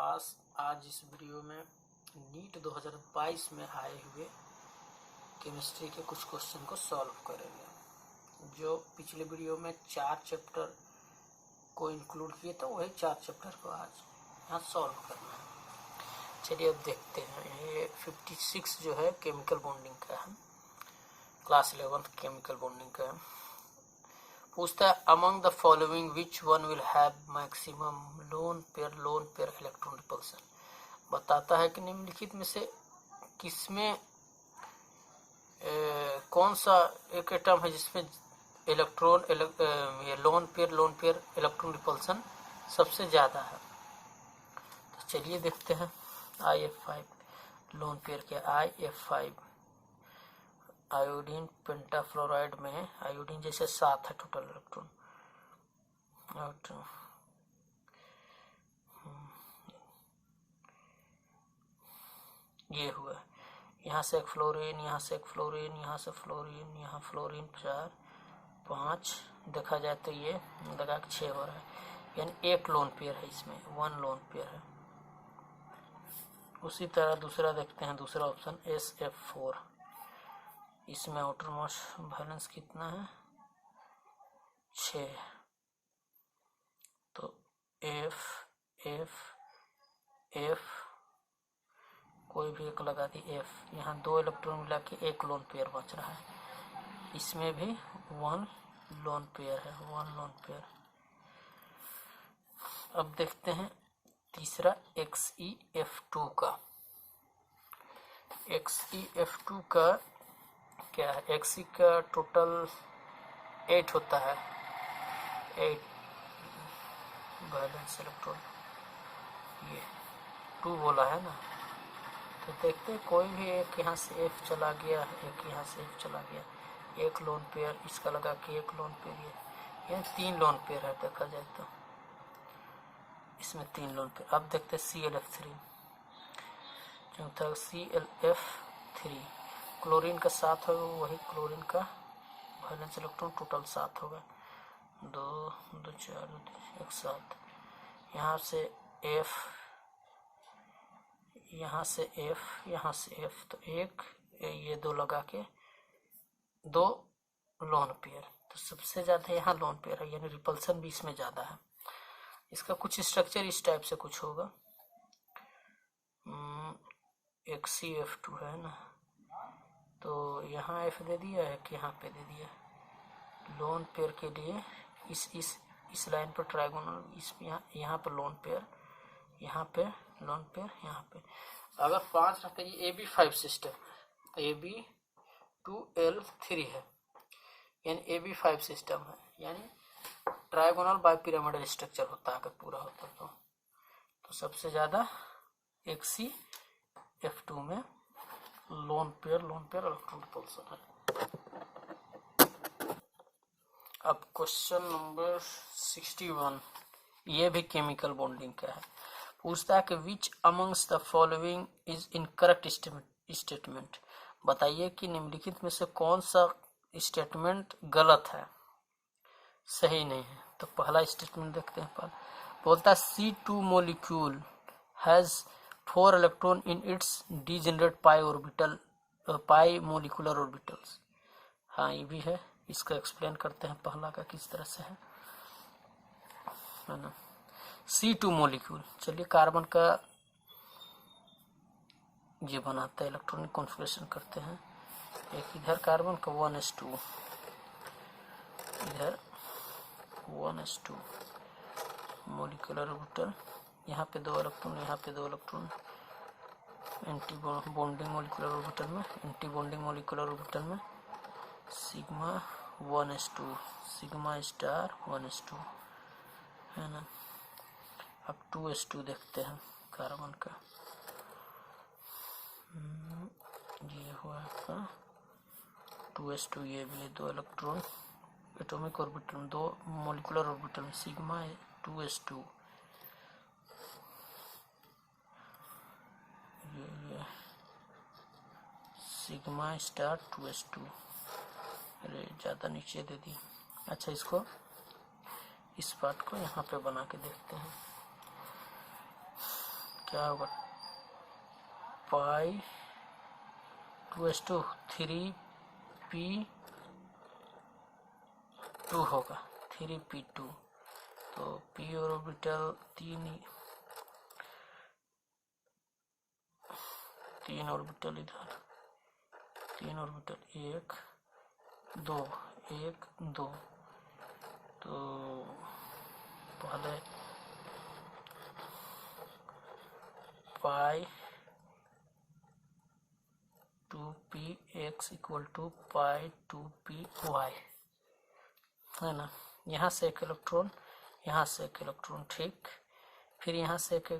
आज इस वीडियो में नीट 2022 में आए हुए केमिस्ट्री के कुछ क्वेश्चन को सॉल्व करेंगे। जो पिछले वीडियो में 4 चैप्टर को इंक्लूड किए थे वही 4 चैप्टर को आज यहाँ सॉल्व करना है। चलिए अब देखते हैं। ये 56 जो है केमिकल बॉन्डिंग का है, क्लास 11 केमिकल बॉन्डिंग का है। पूछता है among the following which one will have maximum lone pair electron repulsion. बताता है कि निम्नलिखित में से किसमें कौन सा एक एटम है जिसमें लोन पेयर इलेक्ट्रॉन रिपल्सन सबसे ज्यादा है। तो चलिए देखते हैं। IF5 लोन पेयर के IF5 आयोडीन पेंटाफ्लोराइड में आयोडीन जैसे 7 है टोटल इलेक्ट्रॉन। ये हुआ, यहाँ से एक फ्लोरीन, यहाँ से एक फ्लोरीन, यहाँ से फ्लोरीन, यहाँ फ्लोरीन 4 5 देखा जाए तो ये लगा 6 हो रहा है, यानी एक लोन पेयर है, इसमें 1 लोन पेयर है। उसी तरह दूसरा देखते हैं, दूसरा ऑप्शन SF4, इसमें आउटरमोस्ट बैलेंस कितना है 6। तो F कोई भी एक लगा दी F, यहाँ 2 इलेक्ट्रॉन मिला के 1 लोन पेयर बच रहा है। इसमें भी 1 लोन पेयर है, 1 लोन पेयर। अब देखते हैं तीसरा XeF2 का। XeF2 का क्या है? Xe का टोटल 8 होता है, 8 बैलेंस इलेक्ट्रॉन, ये 2 बोला है ना। तो देखते हैं कोई भी एक यहाँ से F चला गया, एक यहाँ से F चला गया, 1 लोन पेयर इसका लगा के 1 लोन पेयर, ये 3 लोन पेयर है देखा जाए तो, इसमें 3 लोन पेयर। अब देखते हैं ClF3, चौथा ClF3 क्लोरीन का 7 होगा, वही क्लोरीन का बैलेंस इलेक्ट्रॉन टोटल 7 होगा, 2 2 4 1 7। यहाँ से F, यहाँ से F, यहाँ से F, तो एक ये 2 लगा के 2 लोन पेयर। तो सबसे ज्यादा यहाँ लोन पेयर है, यानी रिपल्सन भी इसमें ज्यादा है। इसका कुछ स्ट्रक्चर इस टाइप से कुछ होगा। XeF2 है ना, तो यहाँ F दे दिया है कि यहाँ पे दे दिया। लोन पेयर के लिए इस लाइन पर ट्रायगोनल, इस यहाँ पर लोन पेयर, यहाँ पे लोन पेयर, यहाँ पे। अगर 5 रहता है, ये AB5 सिस्टम, AB2L3 है, यानी AB5 सिस्टम है, यानी ट्रायगोनल बाइपिरामिडल स्ट्रक्चर होता है अगर पूरा होता तो सबसे ज्यादा XeF2 में लोन पेयर इलेक्ट्रॉन रिपल्सन है। अब क्वेश्चन नंबर 61, ये भी केमिकल बॉन्डिंग का है। पूछता है कि विच amongst the following is incorrect statement. बताइए कि निम्नलिखित में से कौन सा स्टेटमेंट गलत है, सही नहीं है। तो पहला स्टेटमेंट देखते हैं। पर बोलता है C2 molecule has 4 electron in its degenerate pi molecular orbitals. हाँ, ये भी है, इसका एक्सप्लेन करते हैं पहला का किस तरह से है ना। C2 मोलिक्यूल, चलिए कार्बन का ये बनाता है, इलेक्ट्रॉनिक कॉन्फ़िगरेशन करते हैं। एक इधर कार्बन का 1s2, इधर 1s2 मोलिकुलर ऑर्बिटल, यहाँ पे 2 इलेक्ट्रॉन, यहाँ पे 2 electron anti bonding molecular orbital में, एंटी बॉन्डिंग मोलिकुलर ऑर्बिटल में sigma 1s2, sigma star 1s2 है ना। अब 2s2 देखते हैं कार्बन का, ये हुआ आपका 2s2, ये भी 2 इलेक्ट्रॉन एटॉमिक ऑर्बिटल में, 2 मोलिकुलर ऑर्बिटल में, सिग्मा 2s2, ये सिग्मा स्टार 2s2। अरे ज़्यादा नीचे दे दी। अच्छा, इसको इस पार्ट को यहाँ पे बना के देखते हैं। क्या होगा, पाई 2s2 3p2 होगा, 3p2। तो p ऑर्बिटल तीन ऑर्बिटल इधर, 3 ऑर्बिटल 1 2 1 2। तो पहले पाई 2px equal to pi 2py है ना। यहाँ से एक इलेक्ट्रॉन, यहाँ से एक इलेक्ट्रॉन, ठीक। फिर यहाँ से एक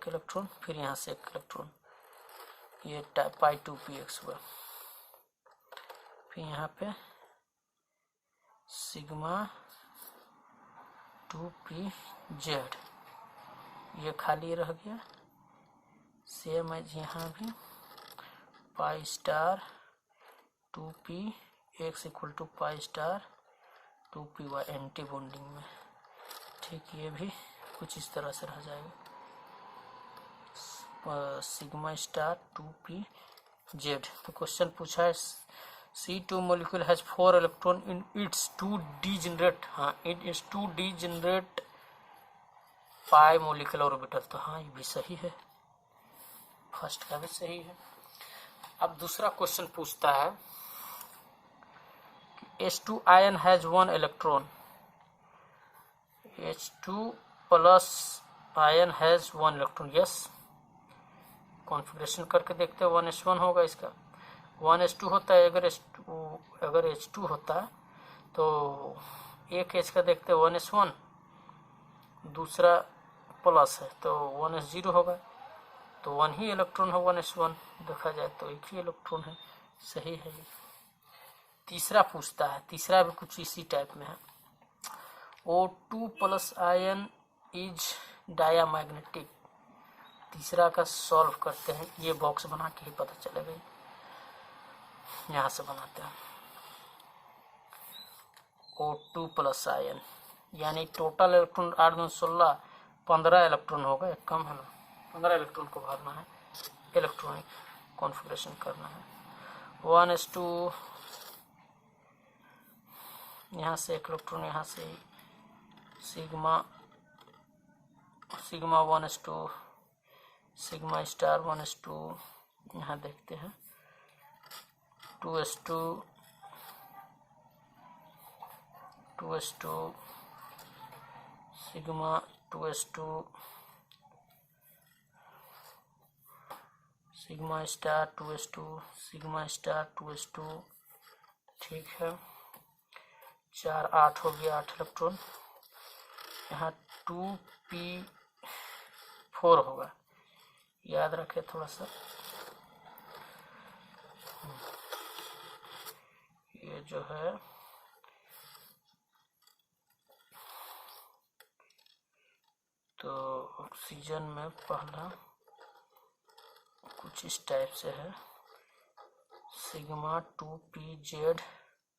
इलेक्ट्रॉन, फिर यहाँ से एक इलेक्ट्रॉन, ये पाई 2px हुआ। फिर यहाँ पे सिग्मा 2pz, ये खाली रह गया। सेम एज यहाँ भी pi star 2px equal to pi star 2py anti bonding में, ठीक। ये भी कुछ इस तरह से रह जाएगा, सिग्मा स्टार 2pz। तो क्वेश्चन पूछा है C2 molecule has 4 electron in its 2d generate, हाँ in its 2d generate pi molecular orbital। तो हाँ ये भी सही है, फर्स्ट का भी सही है। अब दूसरा क्वेश्चन पूछता है कि H2 ion has 1 electron, H2 plus ion has 1 electron, yes. Configuration करके देखते हैं, 1s1 होगा इसका, 1s2 होता है। अगर H2 होता है तो एक H का देखते हैं 1s1, दूसरा प्लस है तो 1s0 होगा, तो 1 ही इलेक्ट्रॉन है 1s1, देखा जाए तो एक ही इलेक्ट्रॉन है, सही है। तीसरा पूछता है, तीसरा भी कुछ इसी टाइप में है, O2 plus ion is diamagnetic. तीसरा का सॉल्व करते हैं, ये बॉक्स बना के ही पता चलेगा, यहाँ से बनाते हैं। O2 प्लस आयन यानी टोटल इलेक्ट्रॉन 8 2 16 15 इलेक्ट्रॉन होगा, एक कम है ना, 15 इलेक्ट्रॉन को भरना है, इलेक्ट्रॉनिक कॉन्फ़िगरेशन करना है। 1s2, यहाँ से एक इलेक्ट्रॉन, यहाँ से sigma 1s2, sigma star 1s2, यहाँ देखते हैं 2s2 sigma 2s2 sigma star 2s2 sigma star 2s2, ठीक है। 4 8 हो गया, 8 इलेक्ट्रॉन। यहाँ 2p4 होगा, याद रखें थोड़ा सा, ये जो है तो ऑक्सीजन में पहला कुछ इस टाइप से है, sigma 2pz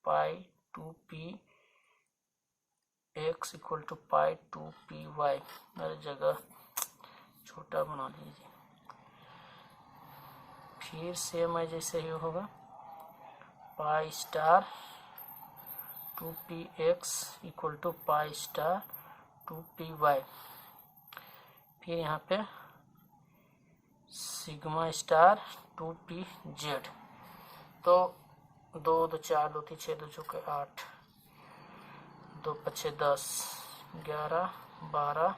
pi 2px equal to pi 2py। मेरी जगह छोटा बना लीजिए। फिर सेम है जैसे ही होगा, pi star 2px equal to pi star 2py। फिर यहाँ पे सिग्मा स्टार 2pz। तो 2 2 4 2 3 6 2 चौके 8, 2 5 10 11 12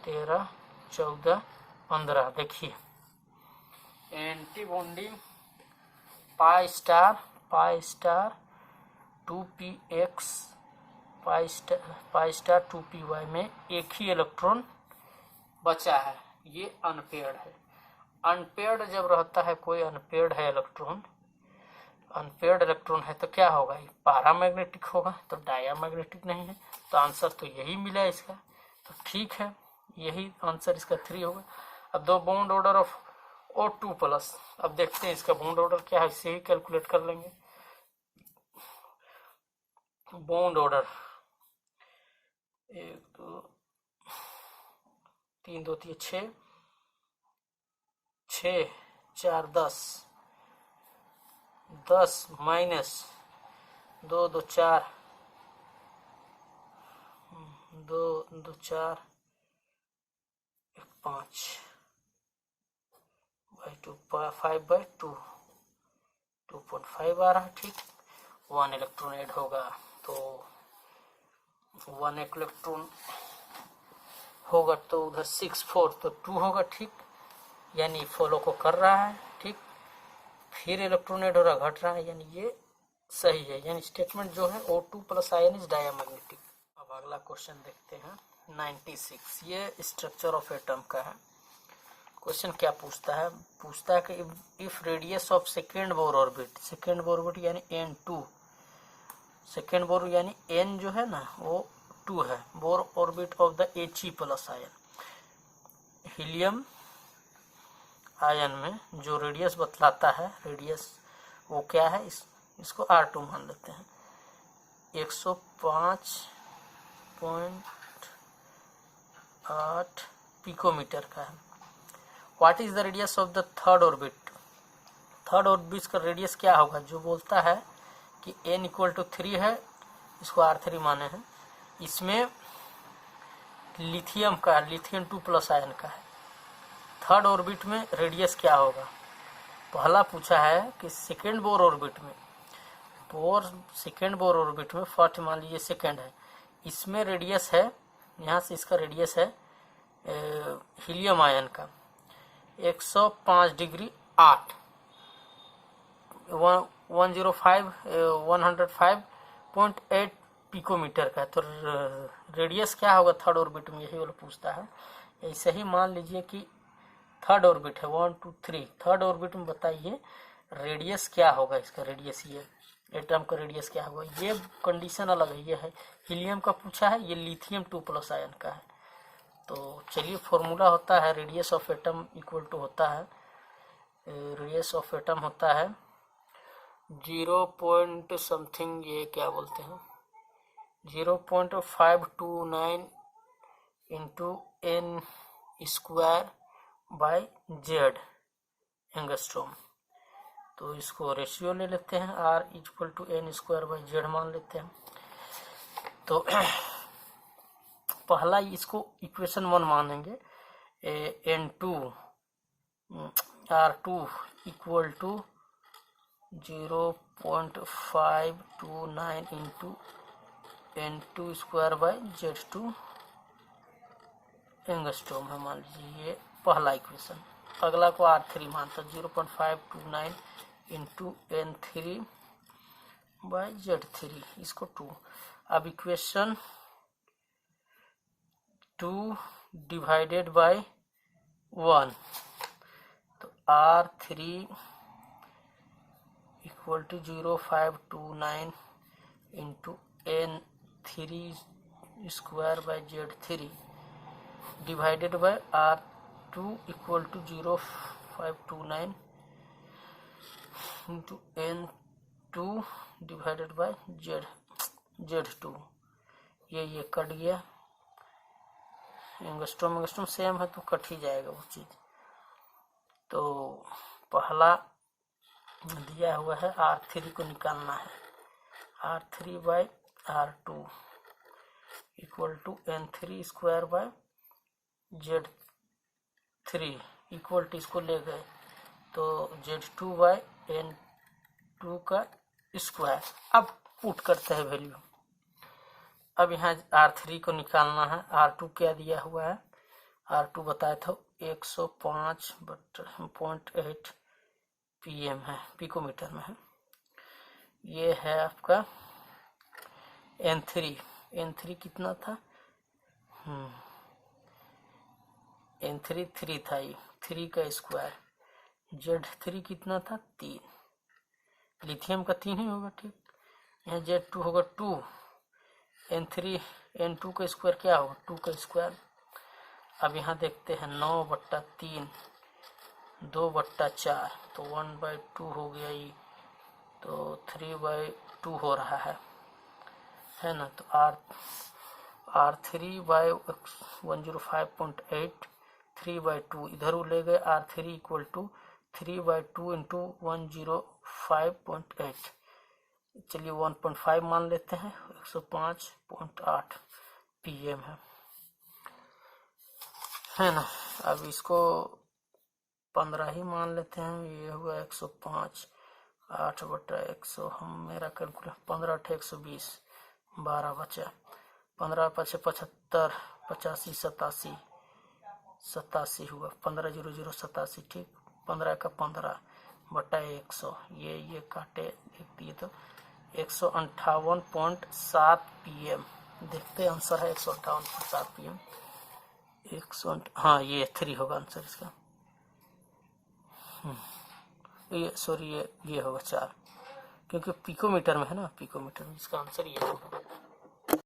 13 14 15। देखिए एंटी बॉन्डिंग पाई स्टार 2px पाई स्टार 2py में एक ही इलेक्ट्रॉन बचा है, ये अनपेयर्ड है। अनपेयर्ड जब रहता है, कोई अनपेयर्ड है इलेक्ट्रॉन, अनपेयर्ड इलेक्ट्रॉन है तो क्या होगा, ये पैरामैग्नेटिक होगा, तो डायामैग्नेटिक नहीं है। तो आंसर तो यही मिला इसका, तो ठीक है, यही आंसर इसका 3 होगा। अब 2 bond order of O2 plus, अब देखते हैं इसका बॉन्ड ऑर्डर क्या है, इसे ही कैलकुलेट कर लेंगे। Bond order 1 2 3 2 3 6 6 4 10, 10 minus 2 2 4, 2 2 4 5 by 2, 5 by 2, 2.5 आ रहा है। ठीक, 1 इलेक्ट्रॉन ऐड होगा तो 1 इलेक्ट्रॉन होगा तो उधर 6 4 तो 2 होगा। ठीक, यानी फॉलो को कर रहा है। ठीक, फिर इलेक्ट्रॉन ऐड हो रहा, घट रहा है, यानी ये सही है। यानी स्टेटमेंट जो है O2 plus ion is diamagnetic. अब अगला क्वेश्चन देखते हैं 96। ये स्ट्रक्चर ऑफ एटम का है। क्वेश्चन क्या पूछता है? पूछता है कि if radius of second Bohr orbit यानी N2, सेकेंड बोर यानी N जो है ना वो 2 है, Bohr orbit of the He plus ion, helium ion में जो रेडियस बतलाता है, रेडियस वो क्या है, इसको R2 मान लेते हैं। 105.8 पिकोमीटर का है। What is the radius of the third orbit? Third orbit का रेडियस क्या होगा? जो बोलता है कि n = 3 है, इसको R3 माने हैं। इसमें लिथियम 2 प्लस आयन का है। थर्ड ऑर्बिट में रेडियस क्या होगा? पहला पूछा है कि सेकेंड बोर ऑर्बिट में, सेकेंड बोर ऑर्बिट में फर्स्ट मान लीजिए सेकेंड है, इसमें रेडियस है, यहाँ से इसका रेडियस है हीलियम आयन का 105 डिग्री 8, 105.8 पिकोमीटर का है। तो रेडियस क्या होगा थर्ड ऑर्बिट में, यही वाला पूछता है। ऐसे ही मान लीजिए कि थर्ड ऑर्बिट है 1 2 3, थर्ड ऑर्बिट में बताइए रेडियस क्या होगा इसका, रेडियस ये एटम का रेडियस क्या होगा। ये कंडीशन अलग है, ये है हीलियम का पूछा है, ये लिथियम 2 प्लस आयन का है। तो चलिए फॉर्मूला होता है radius of atom equal to होता है, रेडियस ऑफ एटम होता है 0 पॉइंट समथिंग, ये क्या बोलते हैं 0.529 into n square by Z angstrom. तो इसको रेशियो ले लेते हैं, R = n square by Z मान लेते हैं। तो पहला इसको इक्वेशन 1 मानेंगे, N2 R2 = 0.529 into n2 square by Z2 angstrom है, मान लीजिए ये पहला इक्वेशन। अगला को R3 मानता 0.529 इंटू n3 बाय Z3, इसको 2। अब इक्वेशन 2 डिवाइडेड बाय 1, तो R3 = 0.529 into n3 square by Z3 divided by R2 = 0.529 into n2 divided by Z2। ये कट गया, एंगस्ट्रॉम सेम है तो कट ही जाएगा वो चीज। तो पहला दिया हुआ है R3 को निकालना है, R3 by R2 = n3 square by Z3 equal to, इसको ले गए तो Z2 बाय n2 का स्क्वायर। अब पुट करते हैं वैल्यू। अब यहाँ R3 को निकालना है, R2 क्या दिया हुआ है, R2 बताया था 105.8 pm है, पिकोमीटर में है। ये है आपका N3 कितना था, N3 3 था, ये 3 का स्क्वायर। Z3 कितना था 3, लिथियम का 3 ही होगा। ठीक, यहाँ Z2 होगा 2, N2 का स्क्वायर क्या होगा 2 का स्क्वायर। अब यहाँ देखते हैं 9/3 2/4, तो 1/2 हो गया, ये तो 3/2 हो रहा है ना। तो R3 बाय 105.8 3/2 इधर ले गए, R3 इक्वल टू 3/2 इंटू 105.8, चलिए 1.5 मान लेते हैं, 105.8 PM है ना। अब इसको 15 ही मान लेते हैं, ये हुआ 105, 8/100, हम मेरा कैलकुलेट 15 × 120, 12 बचा, 15 × 5 = 75, 85, 87 हुआ, 1500 87, ठीक, 15 का 15/100, ये काटे देख दिए तो 158.7 PM, देखते आंसर है 158.7 PM, 100, हाँ ये 3 होगा आंसर इसका, ये सॉरी ये होगा 4, क्योंकि पिकोमीटर में है ना, पिकोमीटर में इसका आंसर ये होगा।